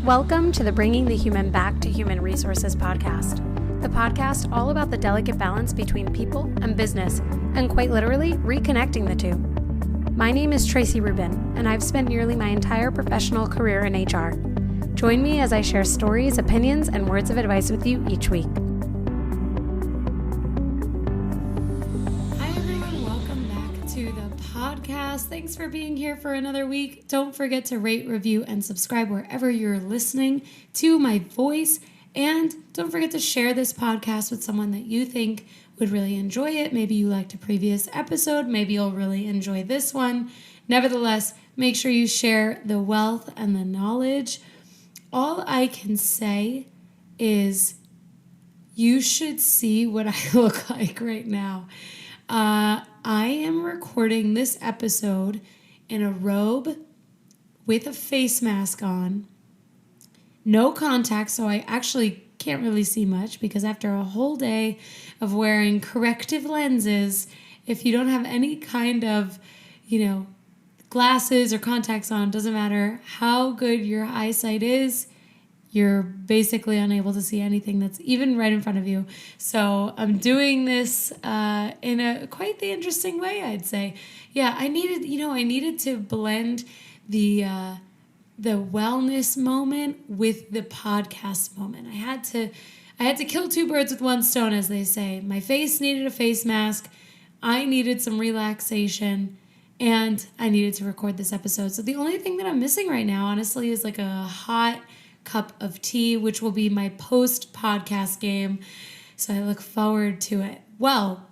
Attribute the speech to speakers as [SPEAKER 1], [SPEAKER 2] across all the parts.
[SPEAKER 1] Welcome to the Bringing the Human Back to Human Resources podcast, the podcast all about the delicate balance between people and business, and quite literally reconnecting the two. My name is Tracy Rubin, and I've spent nearly my entire professional career in HR. Join me as I share stories, opinions, and words of advice with you each week. Podcast. Thanks for being here for another week. Don't forget to rate, review, and subscribe wherever you're listening to my voice. And don't forget to share this podcast with someone that you think would really enjoy it. Maybe you liked a previous episode. Maybe you'll really enjoy this one. Nevertheless, make sure you share the wealth and the knowledge. All I can say is you should see what I look like right now. I am recording this episode in a robe with a face mask on, no contacts, so I actually can't really see much because after a whole day of wearing corrective lenses, if you don't have any kind of, glasses or contacts on, doesn't matter how good your eyesight is, you're basically unable to see anything that's even right in front of you. So I'm doing this in a quite the interesting way, I'd say. Yeah, I needed to blend the wellness moment with the podcast moment. I had to kill two birds with one stone, as they say. My face needed a face mask. I needed some relaxation. And I needed to record this episode. So the only thing that I'm missing right now, honestly, is like a hot cup of tea, which will be my post-podcast game. So I look forward to it. Well,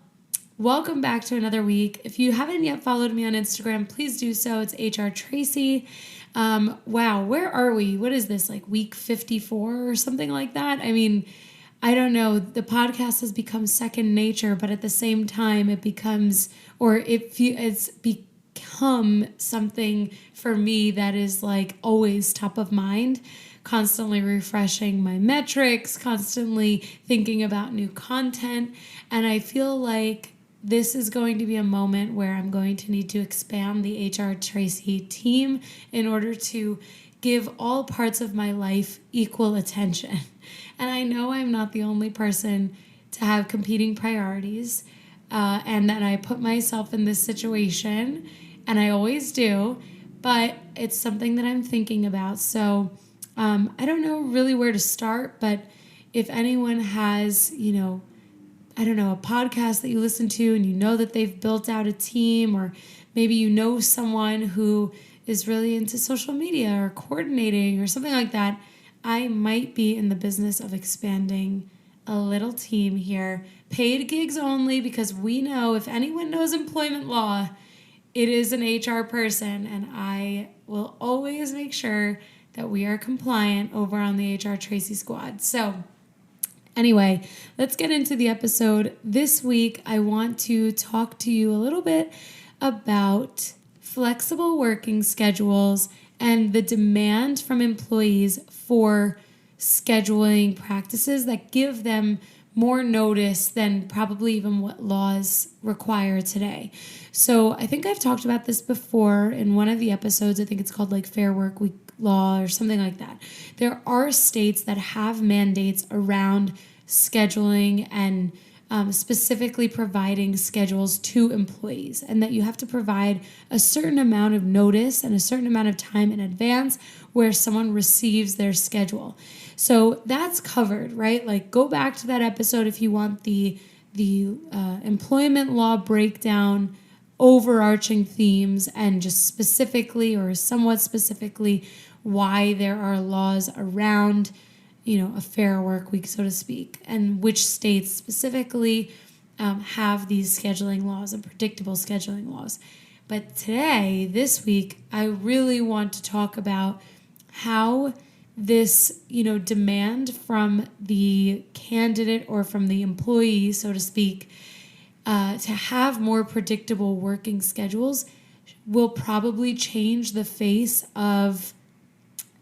[SPEAKER 1] welcome back to another week. If you haven't yet followed me on Instagram, please do so. It's HR Tracy. Wow, where are we? What is this, like week 54 or something like that? I mean, I don't know. The podcast has become second nature, but at the same time, it's become something for me that is like always top of mind. Constantly refreshing my metrics, constantly thinking about new content. And I feel like this is going to be a moment where I'm going to need to expand the HR Tracy team in order to give all parts of my life equal attention. And I know I'm not the only person to have competing priorities, and that I put myself in this situation, and I always do, but it's something that I'm thinking about. So I don't know really where to start, but if anyone has, a podcast that you listen to and you know that they've built out a team, or maybe you know someone who is really into social media or coordinating or something like that, I might be in the business of expanding a little team here. Paid gigs only, because we know if anyone knows employment law, it is an HR person, and I will always make sure that we are compliant over on the HR Tracy squad. So anyway, let's get into the episode. This week, I want to talk to you a little bit about flexible working schedules and the demand from employees for scheduling practices that give them more notice than probably even what laws require today. So I think I've talked about this before in one of the episodes. I think it's called like Fair Work Week law or something like that. There are states that have mandates around scheduling and specifically providing schedules to employees, and that you have to provide a certain amount of notice and a certain amount of time in advance where someone receives their schedule. So that's covered, right? Like, go back to that episode if you want the employment law breakdown, overarching themes, and just specifically or somewhat specifically why there are laws around, a fair work week, so to speak, and which states specifically have these scheduling laws and predictable scheduling laws. But today, this week, I really want to talk about how this, demand from the candidate or from the employee, so to speak, to have more predictable working schedules will probably change the face of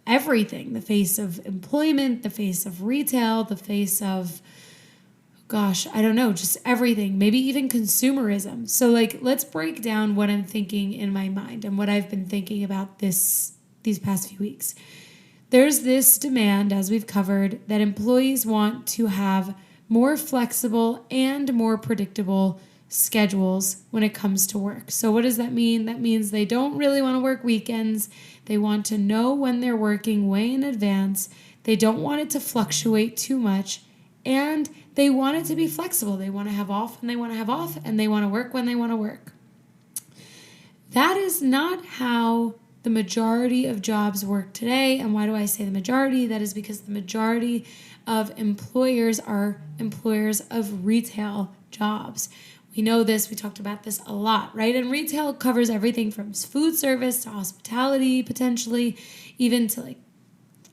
[SPEAKER 1] everything, the face of employment, the face of retail, the face of, just everything, maybe even consumerism. So let's break down what I'm thinking in my mind and what I've been thinking about these past few weeks. there's this demand, as we've covered, that employees want to have more flexible and more predictable schedules when it comes to work. So what does that mean? That means they don't really want to work weekends. They want to know when they're working way in advance. They don't want it to fluctuate too much. And they want it to be flexible. They want to have off when they want to have off, and they want to work when they want to work. That is not how the majority of jobs work today. And why do I say the majority? That is because the majority of employers are employers of retail jobs. We know this, we talked about this a lot, right? And retail covers everything from food service to hospitality, potentially, even to like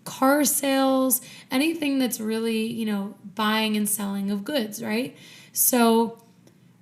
[SPEAKER 1] car sales, anything that's really, buying and selling of goods, right? So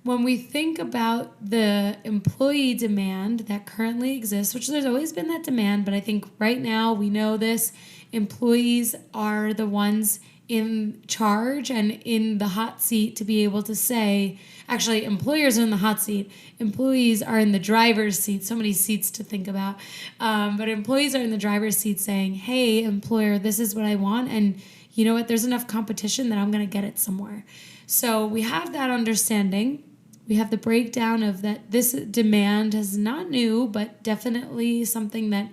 [SPEAKER 1] when we think about the employee demand that currently exists, which there's always been that demand, but I think right now we know this, employees are the ones in charge and in the hot seat to be able to say, actually, employers are in the hot seat. Employees are in the driver's seat. So many seats to think about. But employees are in the driver's seat saying, hey, employer, this is what I want. And you know what? There's enough competition that I'm going to get it somewhere. So we have that understanding. We have the breakdown of that this demand is not new, but definitely something that,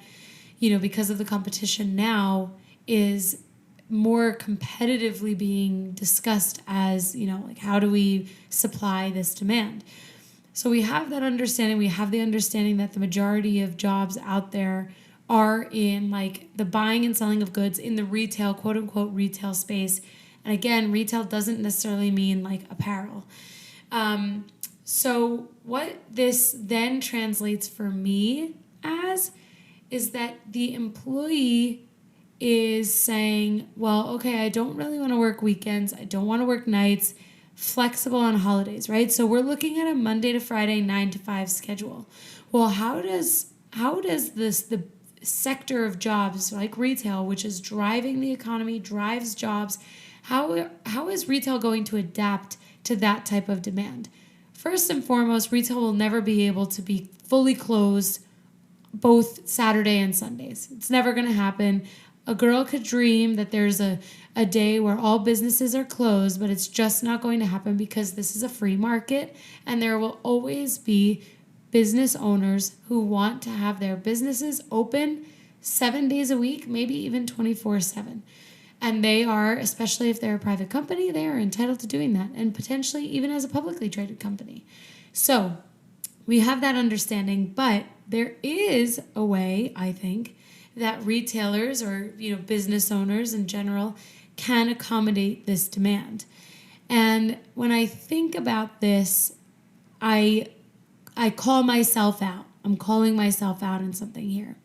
[SPEAKER 1] because of the competition now is more competitively being discussed as, like how do we supply this demand? So we have that understanding. We have the understanding that the majority of jobs out there are in like the buying and selling of goods in the retail, quote unquote, retail space. And again, retail doesn't necessarily mean like apparel. So what this then translates for me as is that the employee is saying, well, okay, I don't really want to work weekends. I don't want to work nights, flexible on holidays, right? So we're looking at a Monday to Friday, 9 to 5 schedule. Well, how does the sector of jobs like retail, which is driving the economy, drives jobs, how is retail going to adapt to that type of demand? First and foremost, retail will never be able to be fully closed both Saturday and Sundays. It's never going to happen. A girl could dream that there's a day where all businesses are closed, but it's just not going to happen because this is a free market and there will always be business owners who want to have their businesses open 7 days a week, maybe even 24/7. And they are, especially if they're a private company, they are entitled to doing that, and potentially even as a publicly traded company. So we have that understanding, but there is a way, I think, that retailers or business owners in general can accommodate this demand. And when I think about this, I call myself out. I'm calling myself out in something here.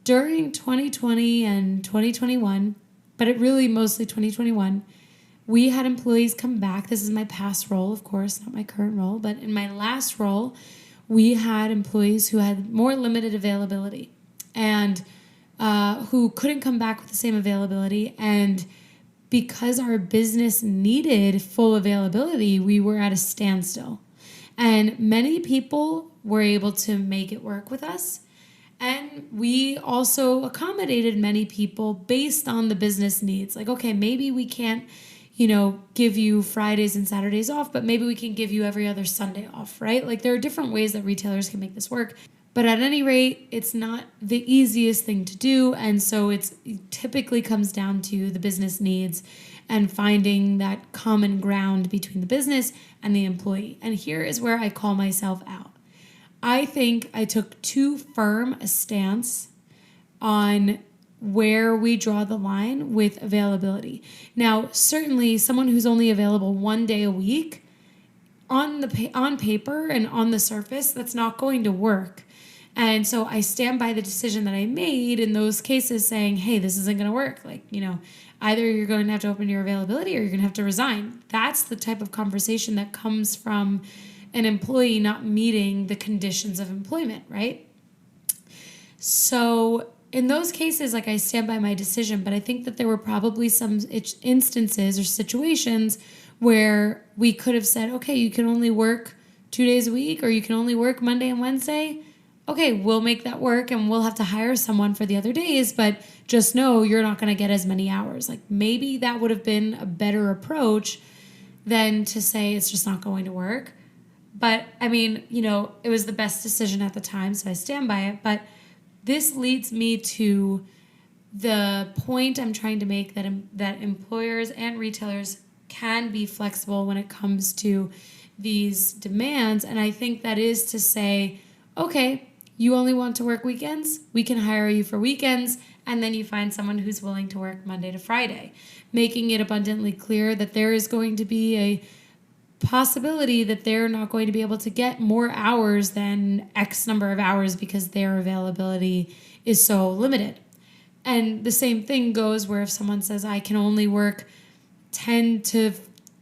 [SPEAKER 1] During 2020 and 2021, but it really mostly 2021, we had employees come back. This is my past role, of course, not my current role, but in my last role, we had employees who had more limited availability and who couldn't come back with the same availability. And because our business needed full availability, we were at a standstill. And many people were able to make it work with us. And we also accommodated many people based on the business needs. Like, okay, maybe we can't, give you Fridays and Saturdays off, but maybe we can give you every other Sunday off, right? Like there are different ways that retailers can make this work. But at any rate, it's not the easiest thing to do. And so it typically comes down to the business needs and finding that common ground between the business and the employee. And here is where I call myself out. I think I took too firm a stance on where we draw the line with availability. Now, certainly someone who's only available 1 day a week on paper and on the surface, that's not going to work. And so I stand by the decision that I made in those cases saying, hey, this isn't going to work. Like, either you're going to have to open your availability or you're going to have to resign. That's the type of conversation that comes from an employee not meeting the conditions of employment, right? So in those cases, like I stand by my decision, but I think that there were probably some instances or situations where we could have said, okay, you can only work 2 days a week or you can only work Monday and Wednesday. okay, we'll make that work and we'll have to hire someone for the other days, but just know you're not going to get as many hours. Like maybe that would have been a better approach than to say it's just not going to work. But I mean, it was the best decision at the time, so I stand by it. But this leads me to the point I'm trying to make that employers and retailers can be flexible when it comes to these demands. And I think that is to say, okay, you only want to work weekends? We can hire you for weekends. And then you find someone who's willing to work Monday to Friday, making it abundantly clear that there is going to be a possibility that they're not going to be able to get more hours than X number of hours because their availability is so limited. And the same thing goes where if someone says, I can only work 10 to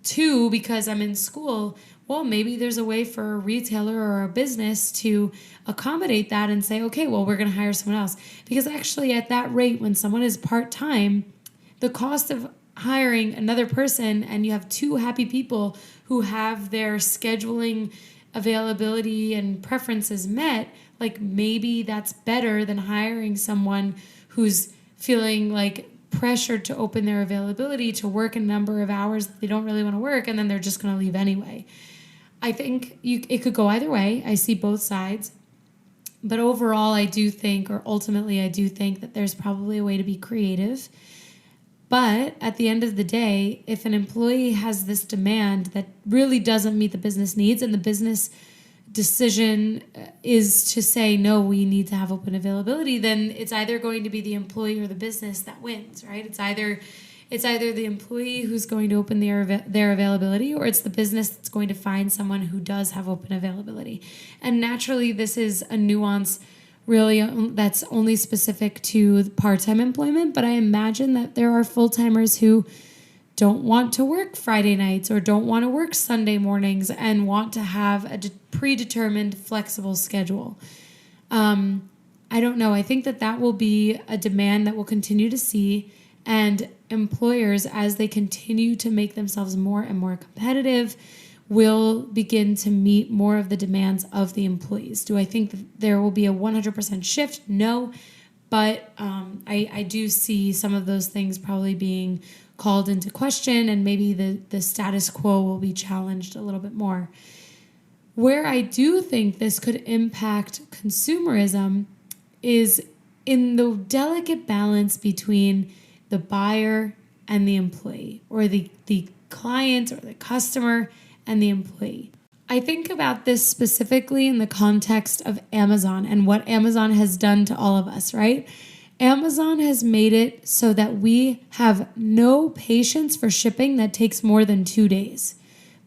[SPEAKER 1] 2 because I'm in school, well, maybe there's a way for a retailer or a business to accommodate that and say, okay, well, we're going to hire someone else. Because actually at that rate, when someone is part-time, the cost of hiring another person and you have 2 happy people who have their scheduling availability and preferences met, like maybe that's better than hiring someone who's feeling like pressured to open their availability to work a number of hours that they don't really want to work, and then they're just going to leave anyway. I think it could go either way. I see both sides. But overall, ultimately, I do think that there's probably a way to be creative. But at the end of the day, if an employee has this demand that really doesn't meet the business needs and the business decision is to say, no, we need to have open availability, then it's either going to be the employee or the business that wins, right? It's either the employee who's going to open their availability, or it's the business that's going to find someone who does have open availability. And naturally, this is a nuance really that's only specific to part-time employment, but I imagine that there are full-timers who don't want to work Friday nights or don't want to work Sunday mornings and want to have a predetermined flexible schedule. I don't know. I think that will be a demand that we'll continue to see, and employers, as they continue to make themselves more and more competitive, will begin to meet more of the demands of the employees. Do I think that there will be a 100% shift? No, but I do see some of those things probably being called into question, and maybe the status quo will be challenged a little bit more. Where I do think this could impact consumerism is in the delicate balance between the buyer and the employee, or the client or the customer and the employee. I think about this specifically in the context of Amazon and what Amazon has done to all of us, right? Amazon has made it so that we have no patience for shipping that takes more than 2 days.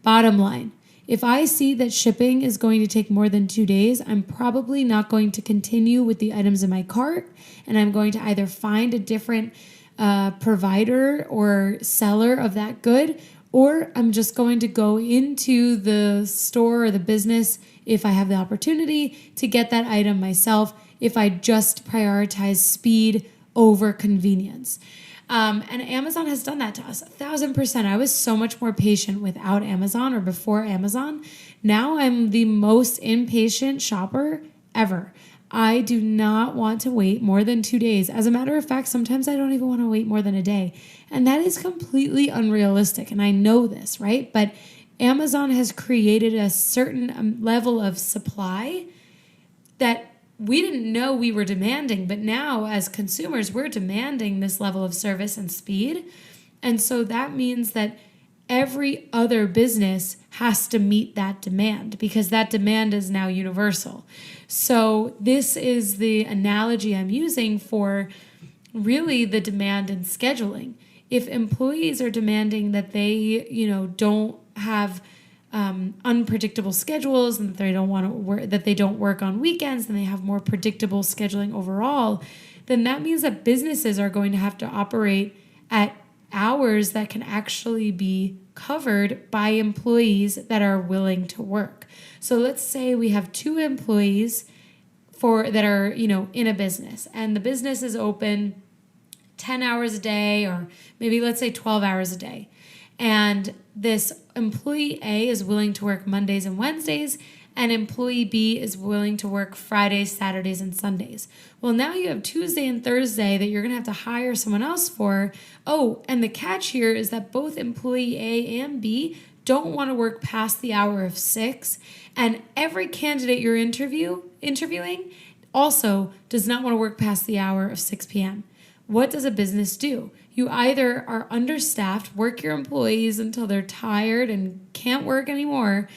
[SPEAKER 1] Bottom line, if I see that shipping is going to take more than 2 days, I'm probably not going to continue with the items in my cart, and I'm going to either find a different provider or seller of that good, or I'm just going to go into the store or the business if I have the opportunity to get that item myself, if I just prioritize speed over convenience. And Amazon has done that to us 1,000%. I was so much more patient without Amazon or before Amazon. Now I'm the most impatient shopper ever. I do not want to wait more than 2 days. As a matter of fact, sometimes I don't even want to wait more than a day. And that is completely unrealistic. And I know this, right? But Amazon has created a certain level of supply that we didn't know we were demanding. But now as consumers, we're demanding this level of service and speed. And so that means that every other business has to meet that demand because that demand is now universal. So this is the analogy I'm using for really the demand in scheduling. If employees are demanding that they, don't have unpredictable schedules and that they don't want to work, that they don't work on weekends, and they have more predictable scheduling overall, then that means that businesses are going to have to operate at hours that can actually be covered by employees that are willing to work. So let's say we have 2 employees that are, in a business, and the business is open 10 hours a day, or maybe let's say 12 hours a day. And this employee A is willing to work Mondays and Wednesdays, and employee B is willing to work Fridays, Saturdays, and Sundays. Well, now you have Tuesday and Thursday that you're going to have to hire someone else for. Oh, and the catch here is that both employee A and B don't want to work past the hour of 6, and every candidate you're interviewing also does not want to work past the hour of 6 p.m. What does a business do? You either are understaffed, work your employees until they're tired and can't work anymore,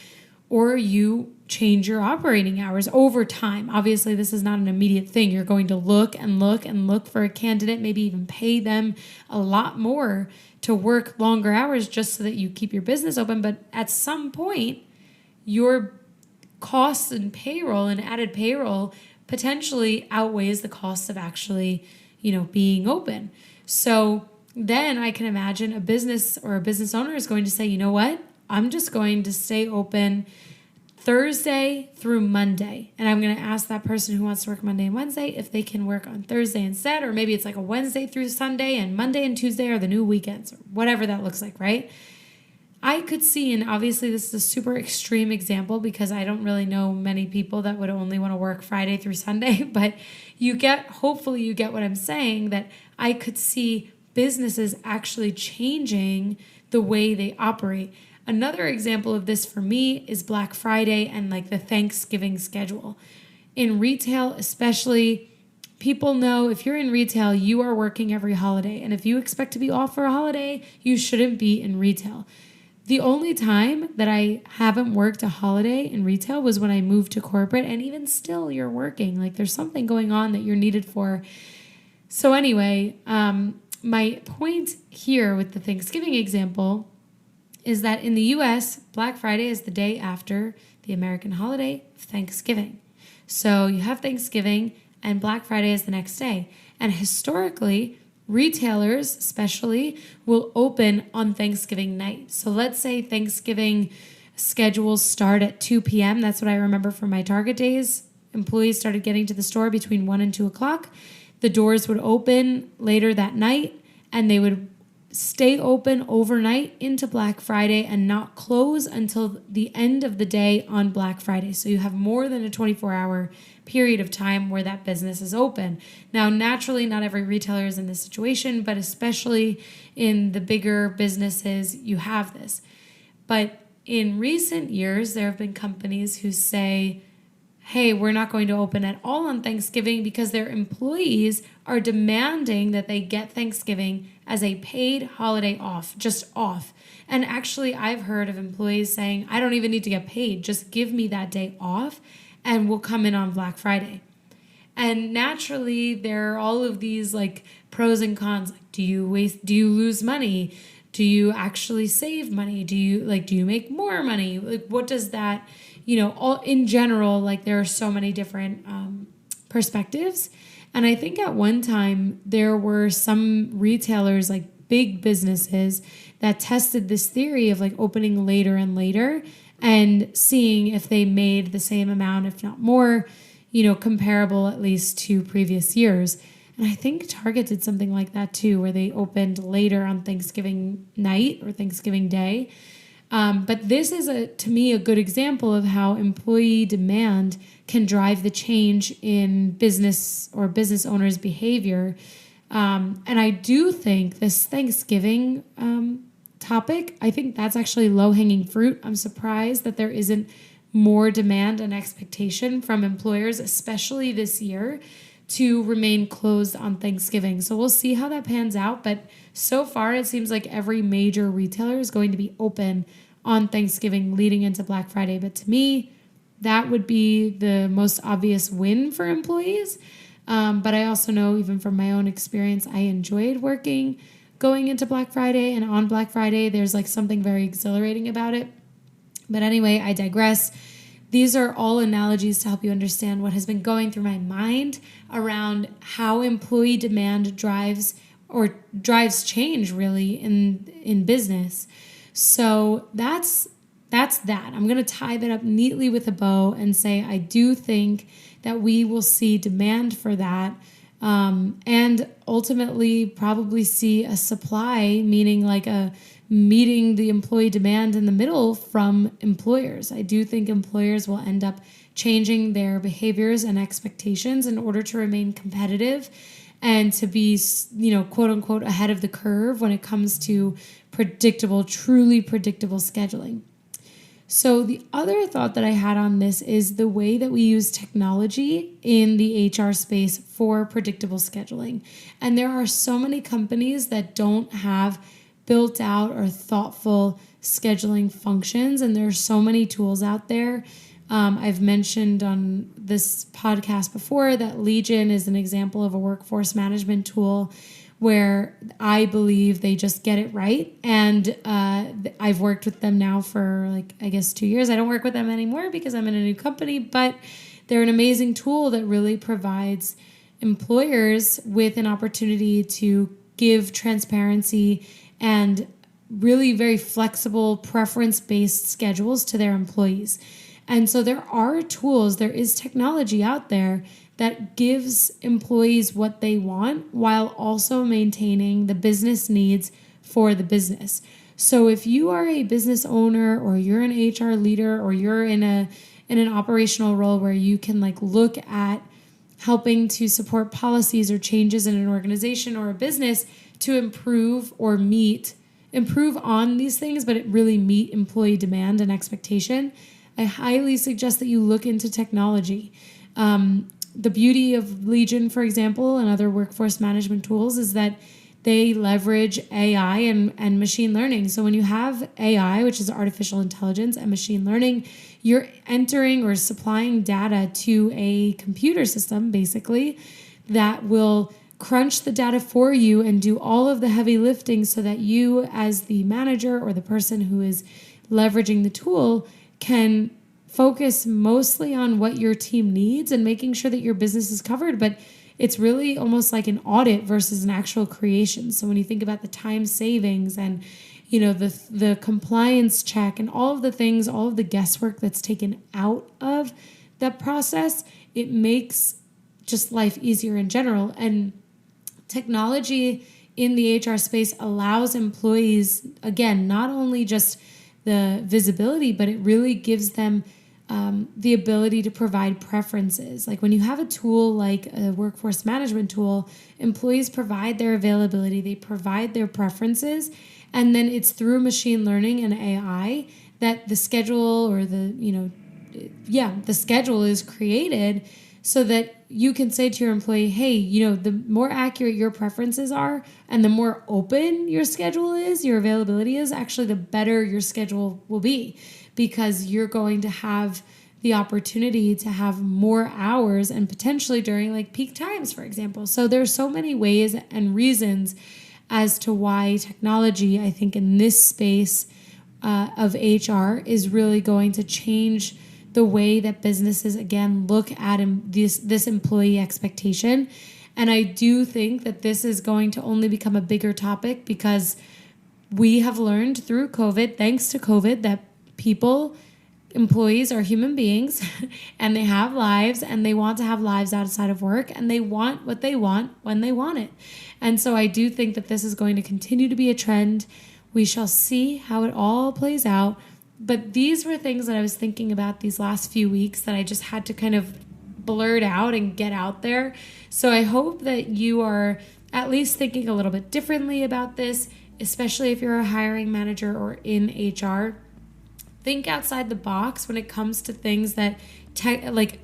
[SPEAKER 1] or you change your operating hours over time. Obviously, this is not an immediate thing. You're going to look and look and look for a candidate, maybe even pay them a lot more to work longer hours just so that you keep your business open. But at some point, your costs and payroll and added payroll potentially outweighs the cost of actually, being open. So then I can imagine a business or a business owner is going to say, you know what? I'm just going to stay open Thursday through Monday. And I'm going to ask that person who wants to work Monday and Wednesday if they can work on Thursday instead, or maybe it's like a Wednesday through Sunday and Monday and Tuesday are the new weekends, or whatever that looks like, right? I could see, and obviously this is a super extreme example because I don't really know many people that would only want to work Friday through Sunday, but hopefully you get what I'm saying, that I could see businesses actually changing the way they operate. Another example of this for me is Black Friday and like the Thanksgiving schedule. In retail, especially, people know if you're in retail, you are working every holiday. And if you expect to be off for a holiday, you shouldn't be in retail. The only time that I haven't worked a holiday in retail was when I moved to corporate, and even still you're working. Like there's something going on that you're needed for. So anyway, my point here with the Thanksgiving example is that in the US, Black Friday is the day after the American holiday of Thanksgiving. So you have Thanksgiving and Black Friday is the next day. And historically, retailers especially will open on Thanksgiving night. So let's say Thanksgiving schedules start at 2 p.m. That's what I remember from my Target days. Employees started getting to the store between 1 and 2 o'clock. The doors would open later that night, and they would stay open overnight into Black Friday and not close until the end of the day on Black Friday. So you have more than a 24-hour period of time where that business is open. Now, naturally, not every retailer is in this situation, but especially in the bigger businesses, you have this. But in recent years, there have been companies who say, hey, we're not going to open at all on Thanksgiving because their employees are demanding that they get Thanksgiving as a paid holiday off, just off. And actually, I've heard of employees saying, I don't even need to get paid. Just give me that day off and we'll come in on Black Friday. And naturally, there are all of these like pros and cons. Like, do you lose money? Do you actually save money? Do you make more money? Like, what does that, all in general, like there are so many different perspectives. And I think at one time there were some retailers, like big businesses, that tested this theory of like opening later and later and seeing if they made the same amount, if not more, comparable at least to previous years. And I think Target did something like that too, where they opened later on Thanksgiving night or Thanksgiving Day. But this is, to me, a good example of how employee demand can drive the change in business or business owners' behavior. And I do think this Thanksgiving topic, I think that's actually low-hanging fruit. I'm surprised that there isn't more demand and expectation from employers, especially this year, to remain closed on Thanksgiving. So we'll see how that pans out. But so far, it seems like every major retailer is going to be open on Thanksgiving leading into Black Friday. But to me, that would be the most obvious win for employees. But I also know, even from my own experience, I enjoyed working going into Black Friday, and on Black Friday, there's like something very exhilarating about it. But anyway, I digress. These are all analogies to help you understand what has been going through my mind around how employee demand drives change really in business. So that's that. I'm going to tie that up neatly with a bow and say I do think that we will see demand for that, and ultimately probably see a supply, meaning like a meeting the employee demand in the middle from employers. I do think employers will end up changing their behaviors and expectations in order to remain competitive and to be, quote unquote, ahead of the curve when it comes to predictable, truly predictable scheduling. So the other thought that I had on this is the way that we use technology in the HR space for predictable scheduling. And there are so many companies that don't have built out or thoughtful scheduling functions. And there are so many tools out there. I've mentioned on this podcast before that Legion is an example of a workforce management tool where I believe they just get it right. And I've worked with them now for 2 years. I don't work with them anymore because I'm in a new company, but they're an amazing tool that really provides employers with an opportunity to give transparency and really very flexible preference-based schedules to their employees. And so there are tools, there is technology out there that gives employees what they want while also maintaining the business needs for the business. So if you are a business owner or you're an HR leader or you're in an operational role where you can look at helping to support policies or changes in an organization or a business to improve on these things, but it really meet employee demand and expectation, I highly suggest that you look into technology. The beauty of Legion, for example, and other workforce management tools is that they leverage AI and machine learning. So when you have AI, which is artificial intelligence, and machine learning, you're entering or supplying data to a computer system, basically, that will crunch the data for you and do all of the heavy lifting so that you, as the manager or the person who is leveraging the tool, can focus mostly on what your team needs and making sure that your business is covered. But it's really almost like an audit versus an actual creation. So when you think about the time savings and the compliance check and all of the things, all of the guesswork that's taken out of that process, it makes just life easier in general. And technology in the HR space allows employees, again, not only just the visibility, but it really gives them the ability to provide preferences. Like when you have a tool like a workforce management tool, employees provide their availability, they provide their preferences, and then it's through machine learning and AI that the schedule or the schedule is created so that you can say to your employee, hey, the more accurate your preferences are and the more open your schedule is, your availability is, actually the better your schedule will be, because you're going to have the opportunity to have more hours and potentially during peak times, for example. So there's so many ways and reasons as to why technology, I think, in this space of HR is really going to change the way that businesses, again, look at this employee expectation. And I do think that this is going to only become a bigger topic because we have learned through COVID, thanks to COVID, that employees are human beings and they have lives and they want to have lives outside of work and they want what they want when they want it. And so I do think that this is going to continue to be a trend. We shall see how it all plays out. But these were things that I was thinking about these last few weeks that I just had to kind of blurt out and get out there. So I hope that you are at least thinking a little bit differently about this, especially if you're a hiring manager or in HR. Think outside the box when it comes to things that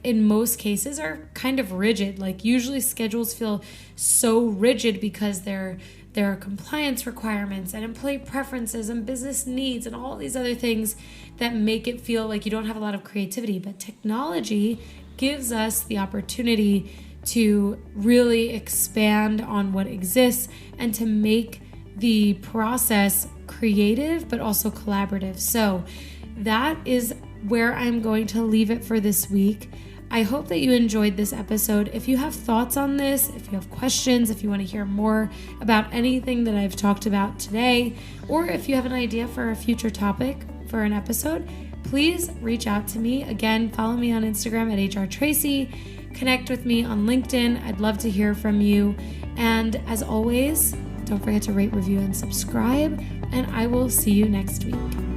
[SPEAKER 1] in most cases are kind of rigid. Usually schedules feel so rigid because there are compliance requirements and employee preferences and business needs and all these other things that make it feel like you don't have a lot of creativity. But technology gives us the opportunity to really expand on what exists and to make the process creative but also collaborative. So that is where I'm going to leave it for this week. I hope that you enjoyed this episode. If you have thoughts on this, if you have questions, if you want to hear more about anything that I've talked about today, or if you have an idea for a future topic for an episode, please reach out to me. Again, follow me on Instagram at HRTracy. Connect with me on LinkedIn. I'd love to hear from you. And as always, Don't forget to rate, review, and subscribe, and I will see you next week.